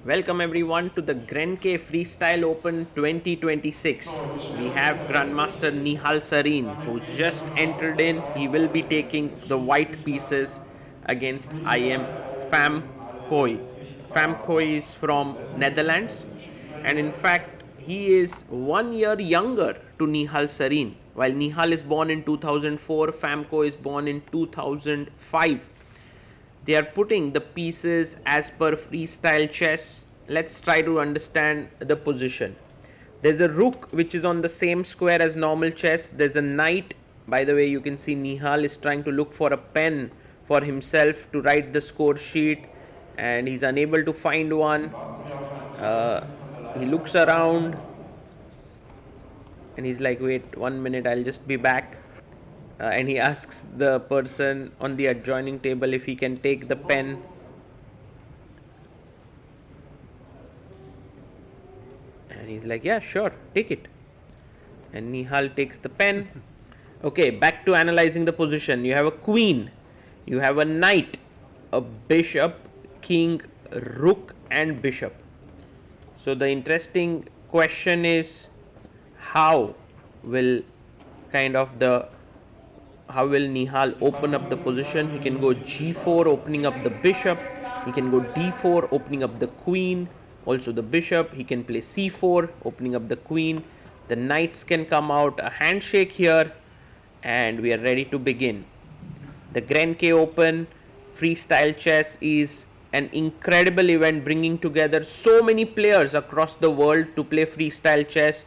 Welcome everyone to the Grenke Freestyle Open 2026. We have Grandmaster Nihal Sarin who's just entered in. He will be taking the white pieces against IM Pham Khoi. Pham Khoi is from Netherlands, and in fact he is 1 year younger to Nihal Sarin. While Nihal is born in 2004, Pham Khoi is born in 2005. They are putting the pieces as per freestyle chess. Let's try to understand the position. There's a rook which is on the same square as normal chess. There's a knight. By the way, you can see Nihal is trying to look for a pen for himself to write the score sheet, and he's unable to find one. He looks around and he's like, wait 1 minute, I'll just be back. And he asks the person on the adjoining table if he can take the pen. And he's like, yeah, sure, take it. And Nihal takes the pen. Okay, back to analyzing the position. You have a queen, you have a knight, a bishop, king, rook and bishop. So the interesting question is, how will Nihal open up the position? He can go g4, opening up the bishop. He can go d4, opening up the queen, also the bishop. He can play c4, opening up the queen. The knights can come out. A handshake here, and we are ready to begin. The Grenke Open Freestyle Chess is an incredible event, bringing together so many players across the world to play freestyle chess.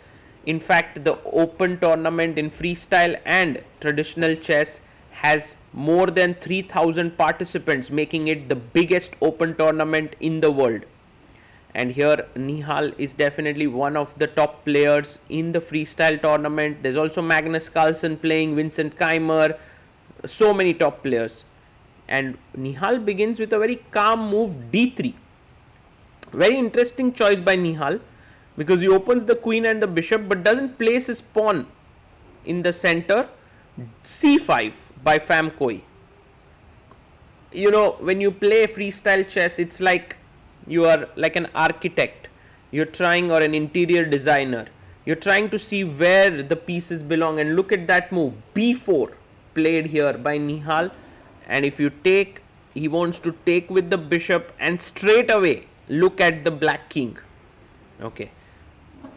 In fact, the open tournament in freestyle and traditional chess has more than 3,000 participants, making it the biggest open tournament in the world. And here Nihal is definitely one of the top players in the freestyle tournament. There's also Magnus Carlsen playing, Vincent Keimer, so many top players. And Nihal begins with a very calm move, d3. Very interesting choice by Nihal, because he opens the queen and the bishop but doesn't place his pawn in the center. c5 by Pham Khoi. You know, when you play freestyle chess, it's like you are like an architect. You're trying, or an interior designer. You're trying to see where the pieces belong, and look at that move, b4 played here by Nihal. And if you take, he wants to take with the bishop, and straight away look at the black king. Okay,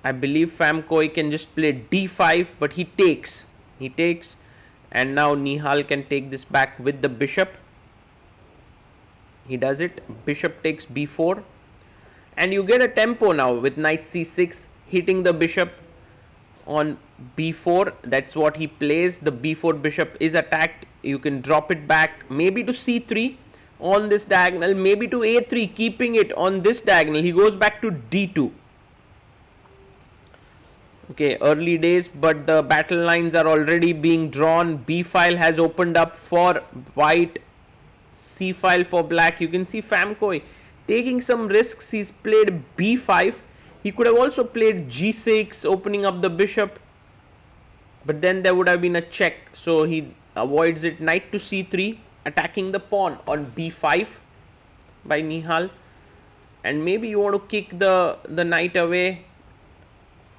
I believe Pham Khoi can just play d5, but he takes, and now Nihal can take this back with the bishop. He does it. Bishop takes b4, and you get a tempo now with knight c6, hitting the bishop on b4. That's what he plays. The b4 bishop is attacked. You can drop it back, maybe to c3 on this diagonal, maybe to a3, keeping it on this diagonal. He goes back to d2. Okay, early days, but the battle lines are already being drawn. B file has opened up for white, C file for black. You can see Pham Khoi taking some risks. He's played b5. He could have also played g6, opening up the bishop, but then there would have been a check, so he avoids it. Knight to c3, attacking the pawn on b5 by Nihal. And maybe you want to kick the knight away.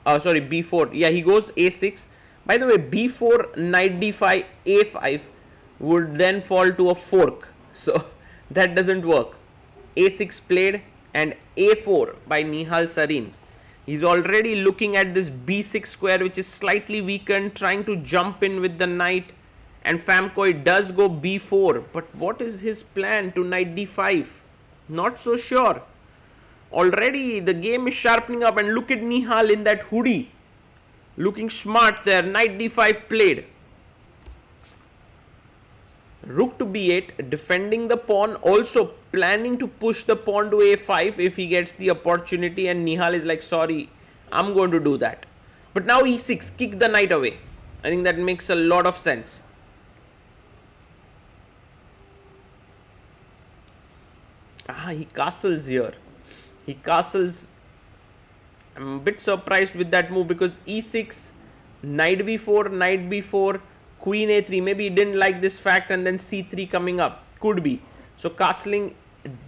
Sorry, b4. Yeah, he goes a6. By the way, b4, knight d5, a5 would then fall to a fork. So that doesn't work. a6 played, and a4 by Nihal Sarin. He's already looking at this b6 square, which is slightly weakened, trying to jump in with the knight. And Pham Khoi does go b4. But what is his plan to knight d5? Not so sure. Already the game is sharpening up, and look at Nihal in that hoodie, looking smart there. Knight d5 played. Rook to b8, defending the pawn, also planning to push the pawn to a5 if he gets the opportunity, and Nihal is like, sorry, I'm going to do that. But now e6, kick the knight away. I think that makes a lot of sense. He castles here. He castles. I'm a bit surprised with that move, because e6, knight b4, queen a3. Maybe he didn't like this fact, and then c3 coming up. Could be. So castling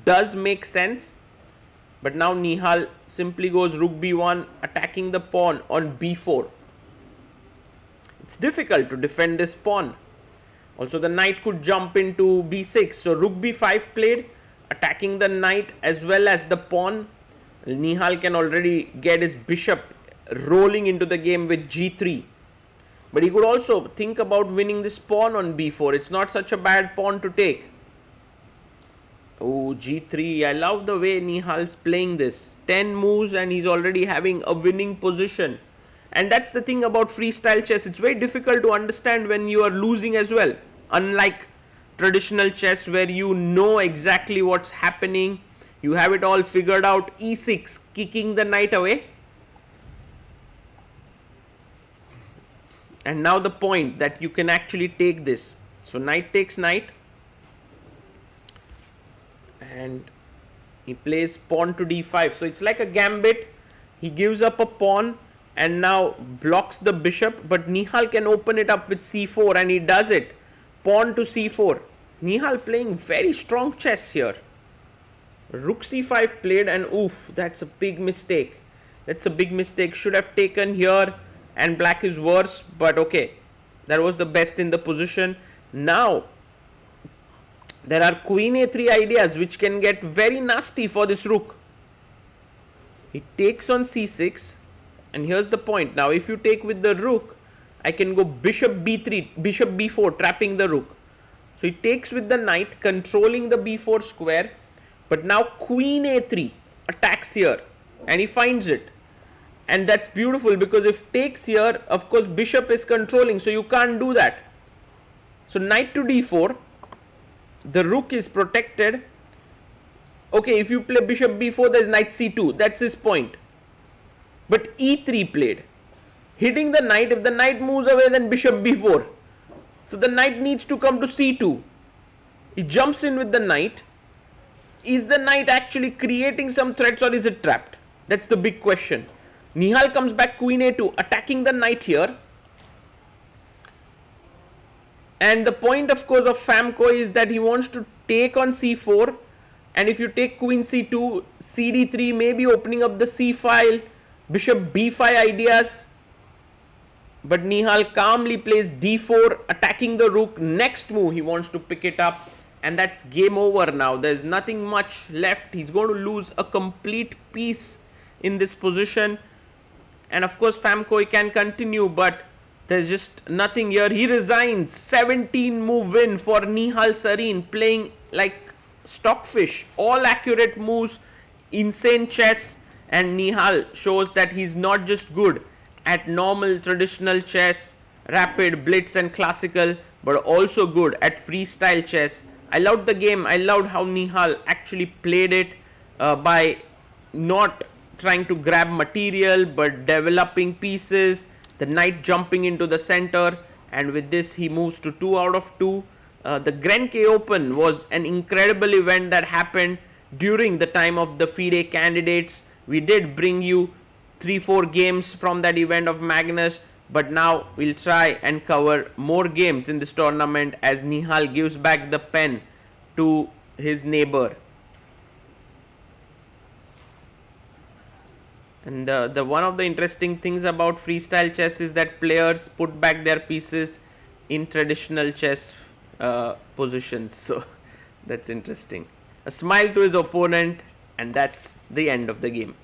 does make sense. But now Nihal simply goes rook b1, attacking the pawn on b4. It's difficult to defend this pawn. Also, the knight could jump into b6. So rook b5 played, attacking the knight as well as the pawn. Nihal can already get his bishop rolling into the game with g3. But he could also think about winning this pawn on b4. It's not such a bad pawn to take. Oh, g3. I love the way Nihal's playing this. 10 moves and he's already having a winning position. And that's the thing about freestyle chess. It's very difficult to understand when you are losing as well. Unlike traditional chess where you know exactly what's happening. You have it all figured out. e6, kicking the knight away. And now the point that you can actually take this. So knight takes knight. And he plays pawn to d5. So it's like a gambit. He gives up a pawn and now blocks the bishop. But Nihal can open it up with c4 and he does it. Pawn to c4. Nihal playing very strong chess here. Rook c5 played and oof, that's a big mistake. That's a big mistake. Should have taken here and black is worse. But okay, that was the best in the position. Now, there are queen a3 ideas which can get very nasty for this rook. He takes on c6 and here's the point. Now if you take with the rook, I can go bishop b3, bishop b4, trapping the rook. So he takes with the knight, controlling the b4 square. But now queen a3 attacks here and he finds it. And that's beautiful because if takes here, of course bishop is controlling, so you can't do that. So knight to d4. The rook is protected. Okay, if you play bishop b4, there's knight c2. That's his point. But e3 played. Hitting the knight. If the knight moves away, then bishop b4. So the knight needs to come to c2. He jumps in with the knight. Is the knight actually creating some threats or is it trapped? That's the big question. Nihal comes back queen a2, attacking the knight here. And the point, of course, of Pham Khoi is that he wants to take on c4. And if you take queen c2, cd3, maybe opening up the c file, bishop b5 ideas. But Nihal calmly plays d4, attacking the rook. Next move, he wants to pick it up. And that's game over now. There's nothing much left. He's going to lose a complete piece in this position. And of course, Pham Khoi can continue, but there's just nothing here. He resigns. 17 move win for Nihal Sarin, playing like stockfish. All accurate moves, insane chess. And Nihal shows that he's not just good at normal traditional chess, rapid, blitz and classical, but also good at freestyle chess. I loved the game. I loved how Nihal actually played it by not trying to grab material but developing pieces. The knight jumping into the center, and with this he moves to 2 out of 2. The Grenke Open was an incredible event that happened during the time of the FIDE candidates. We did bring you 3-4 games from that event of Magnus, but now we'll try and cover more games in this tournament as Nihal gives back the pen to his neighbor. And the one of the interesting things about freestyle chess is that players put back their pieces in traditional chess positions. So that's interesting. A smile to his opponent, and that's the end of the game.